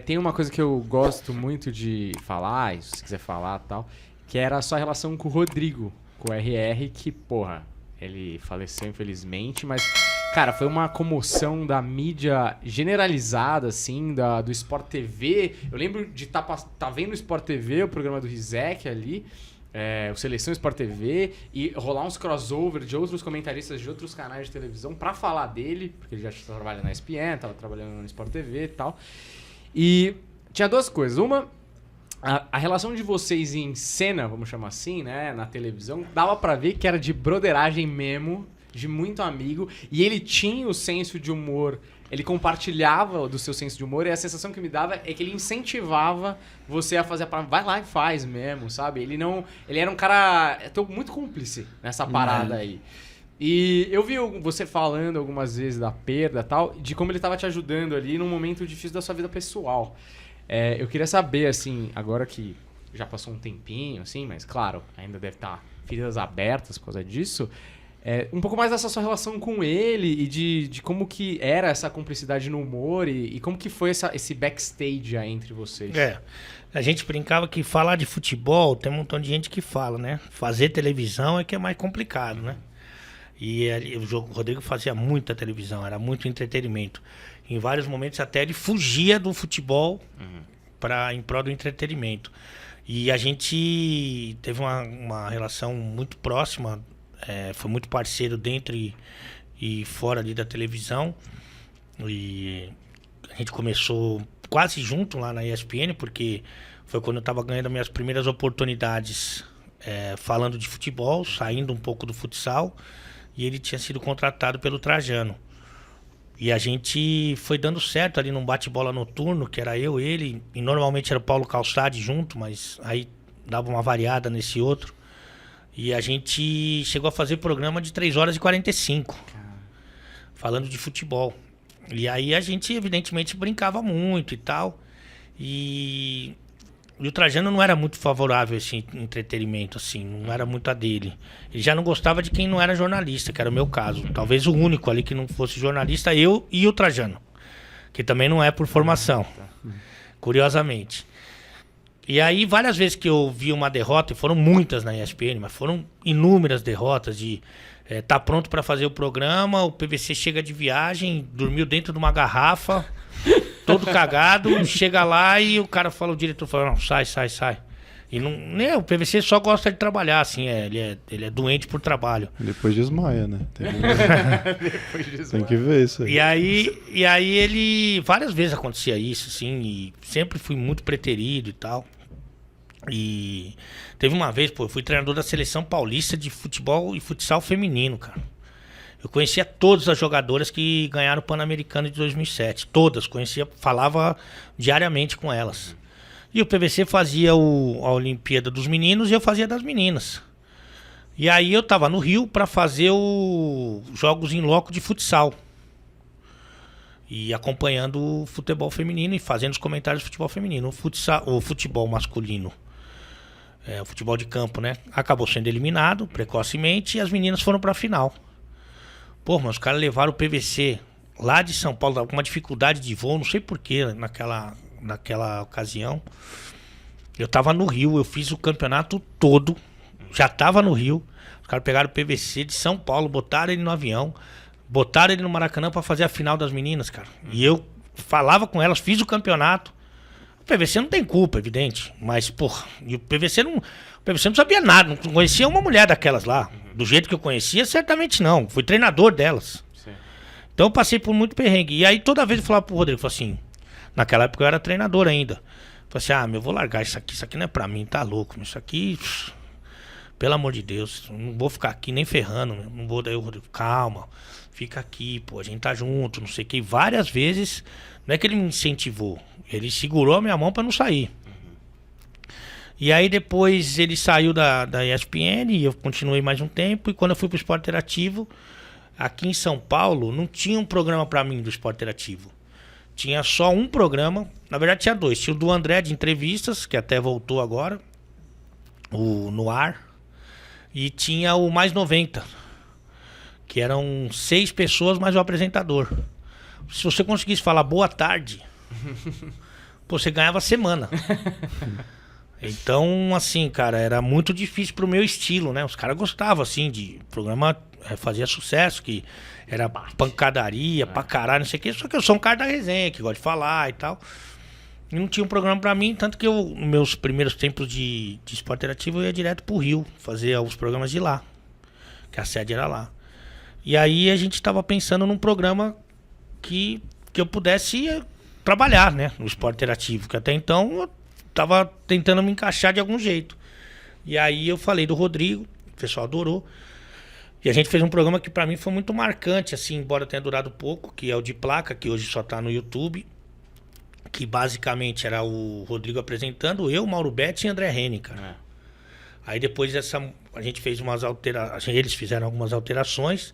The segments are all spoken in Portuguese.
tem uma coisa que eu gosto muito de falar, e se você quiser falar e tal, que era a sua relação com o Rodrigo, com o RR, que, porra, ele faleceu infelizmente, mas, cara, foi uma comoção da mídia generalizada, assim, do Sport TV. Eu lembro de tá vendo o Sport TV, o programa do Rizek ali, o Seleção Sport TV, e rolar uns crossover de outros comentaristas de outros canais de televisão pra falar dele, porque ele já trabalha na ESPN, tava trabalhando no Sport TV e tal. E tinha duas coisas. Uma, a relação de vocês em cena, vamos chamar assim, né, na televisão, dava pra ver que era de broderagem mesmo, de muito amigo, e ele tinha o senso de humor, ele compartilhava do seu senso de humor, e a sensação que me dava é que ele incentivava você a fazer a parada. Vai lá e faz mesmo, sabe? Ele era um cara muito cúmplice nessa parada aí. E eu vi você falando algumas vezes da perda e tal, de como ele estava te ajudando ali num momento difícil da sua vida pessoal. Eu queria saber, assim, agora que já passou um tempinho, assim, mas claro, ainda deve estar feridas abertas por causa disso, um pouco mais dessa sua relação com ele e de como que era essa cumplicidade no humor e como que foi esse backstage aí entre vocês. A gente brincava que falar de futebol, tem um montão de gente que fala, né? Fazer televisão é que é mais complicado, né? E o Rodrigo fazia muita televisão, era muito entretenimento. Em vários momentos até ele fugia do futebol em prol do entretenimento. E a gente teve uma relação muito próxima, foi muito parceiro dentro e fora ali da televisão. E a gente começou quase junto lá na ESPN, porque foi quando eu estava ganhando minhas primeiras oportunidades falando de futebol, saindo um pouco do futsal. E ele tinha sido contratado pelo Trajano. E a gente foi dando certo ali num bate-bola noturno, que era eu, ele, e normalmente era o Paulo Calçade junto, mas aí dava uma variada nesse outro. E a gente chegou a fazer programa de 3 horas e 45, falando de futebol. E aí a gente, evidentemente, brincava muito e tal. E o Trajano não era muito favorável a esse entretenimento, assim, não era muito a dele. Ele já não gostava de quem não era jornalista, que era o meu caso. Talvez o único ali que não fosse jornalista, eu e o Trajano, que também não é por formação, curiosamente. E aí, várias vezes que eu vi uma derrota, e foram muitas na ESPN, mas foram inúmeras derrotas de tá pronto para fazer o programa, o PVC chega de viagem, dormiu dentro de uma garrafa, todo cagado, chega lá e o cara fala, o diretor fala, não, sai. E não, né, o PVC só gosta de trabalhar, assim, ele é doente por trabalho. Depois desmaia, né? Tem que ver isso aí. E aí ele, várias vezes acontecia isso, assim, e sempre fui muito preterido e tal. E teve uma vez, eu fui treinador da Seleção Paulista de futebol e futsal feminino, cara. Eu conhecia todas as jogadoras que ganharam o Pan-Americano de 2007. Todas, conhecia, falava diariamente com elas. E o PVC fazia a Olimpíada dos meninos e eu fazia das meninas. E aí eu tava no Rio para fazer os jogos em loco de futsal. E acompanhando o futebol feminino e fazendo os comentários do futebol feminino. O futebol masculino, o futebol de campo, né? Acabou sendo eliminado precocemente e as meninas foram pra final. Pô, mas os caras levaram o PVC lá de São Paulo, com uma dificuldade de voo, não sei porquê, naquela ocasião. Eu tava no Rio, eu fiz o campeonato todo, já tava no Rio. Os caras pegaram o PVC de São Paulo, botaram ele no avião, botaram ele no Maracanã pra fazer a final das meninas, cara. E eu falava com elas, fiz o campeonato. O PVC não tem culpa, evidente, mas, porra, e o PVC não sabia nada, não conhecia uma mulher daquelas lá. Do jeito que eu conhecia, certamente não. Fui treinador delas. Sim. Então eu passei por muito perrengue. E aí toda vez eu falava pro Rodrigo, assim, naquela época eu era treinador ainda. Falei assim, eu vou largar isso aqui não é pra mim, tá louco, isso aqui, pelo amor de Deus, não vou ficar aqui nem ferrando, não vou. Daí o Rodrigo, calma, fica aqui, pô, a gente tá junto, não sei o que. E várias vezes, não é que ele me incentivou, ele segurou a minha mão pra não sair. E aí depois ele saiu da ESPN e eu continuei mais um tempo. E quando eu fui pro Esporte Interativo, aqui em São Paulo, não tinha um programa pra mim do Esporte Interativo. Tinha só um programa, na verdade tinha dois. Tinha o do André de entrevistas, que até voltou agora, no ar. E tinha o Mais 90, que eram 6 pessoas mais o apresentador. Se você conseguisse falar boa tarde pô, você ganhava a semana. Então, assim, cara, era muito difícil pro meu estilo, né? Os caras gostavam, assim, de programa fazia sucesso, que era pancadaria, pra caralho, não sei o quê. Só que eu sou um cara da resenha, que gosta de falar e tal. E não tinha um programa pra mim, tanto que eu, nos meus primeiros tempos de esporte interativo, eu ia direto pro Rio, fazer os programas de lá, que a sede era lá. E aí a gente tava pensando num programa que eu pudesse trabalhar, né, no esporte interativo, que até então eu tava tentando me encaixar de algum jeito. E aí eu falei do Rodrigo, o pessoal adorou. E a gente fez um programa que pra mim foi muito marcante, assim, embora tenha durado pouco, que é o de placa, que hoje só tá no YouTube. Que basicamente era o Rodrigo apresentando, eu, Mauro Betti e André Henning, cara. Aí depois a gente fez umas alterações, eles fizeram algumas alterações,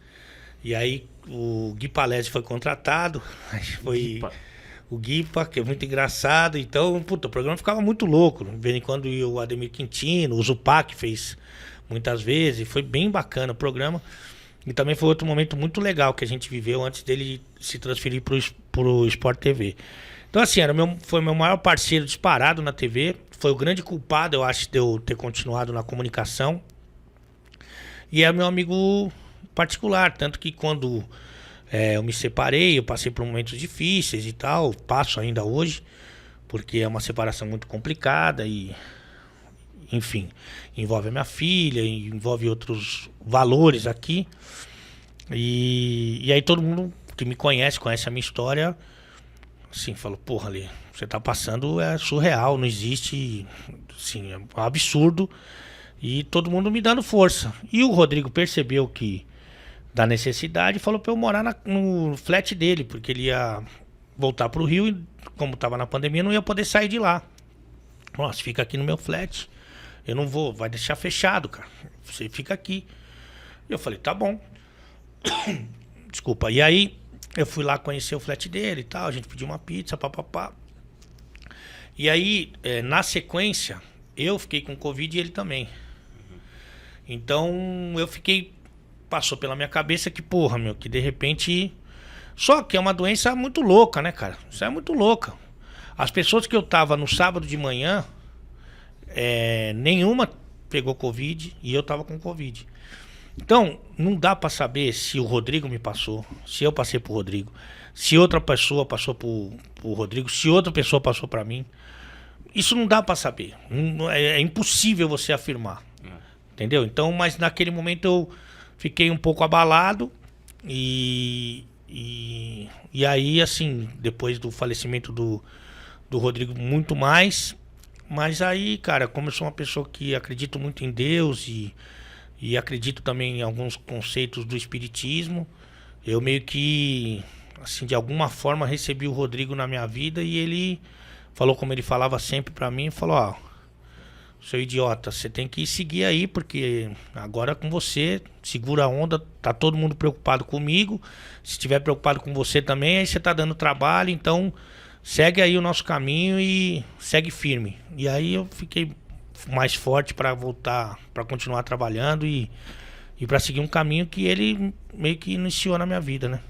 e aí o Gui Palese foi contratado, aí foi o Guipa, que é muito engraçado, então, puta, o programa ficava muito louco, de vez em quando ia o Ademir Quintino, o Zupac fez muitas vezes, foi bem bacana o programa, e também foi outro momento muito legal que a gente viveu antes dele se transferir pro Sport TV. Então, assim, foi meu maior parceiro disparado na TV. Foi o grande culpado, eu acho, de eu ter continuado na comunicação. E é meu amigo particular. Tanto que quando eu me separei, eu passei por momentos difíceis e tal. Passo ainda hoje, porque é uma separação muito complicada e, enfim, envolve a minha filha, envolve outros valores aqui. E aí todo mundo que me conhece a minha história... Assim, falou, porra, Ali, você tá passando, é surreal, não existe, assim, é um absurdo. E todo mundo me dando força. E o Rodrigo percebeu que da necessidade e falou pra eu morar no flat dele, porque ele ia voltar pro Rio e, como tava na pandemia, não ia poder sair de lá. Nossa, fica aqui no meu flat. Eu não vou, vai deixar fechado, cara. Você fica aqui. E eu falei, tá bom. Desculpa. E aí... eu fui lá conhecer o flat dele e tal, a gente pediu uma pizza, papapá. E aí, na sequência, eu fiquei com Covid e ele também. Então, passou pela minha cabeça que, porra, meu, que de repente... Só que é uma doença muito louca, né, cara? Isso é muito louca. As pessoas que eu tava no sábado de manhã, nenhuma pegou Covid e eu tava com Covid. Então, não dá pra saber se o Rodrigo me passou, se eu passei pro Rodrigo, se outra pessoa passou pro Rodrigo, se outra pessoa passou pra mim. Isso não dá pra saber. É impossível você afirmar. Entendeu? Então, mas naquele momento eu fiquei um pouco abalado e aí, assim, depois do falecimento do Rodrigo, muito mais. Mas aí, cara, como eu sou uma pessoa que acredito muito em Deus e acredito também em alguns conceitos do espiritismo, eu meio que, assim, de alguma forma recebi o Rodrigo na minha vida e ele falou como ele falava sempre pra mim, falou, ó, seu idiota, você tem que seguir aí, porque agora é com você, segura a onda, tá todo mundo preocupado comigo, se estiver preocupado com você também, aí você tá dando trabalho, então segue aí o nosso caminho e segue firme. E aí eu fiquei mais forte para voltar, para continuar trabalhando e para seguir um caminho que ele meio que iniciou na minha vida, né?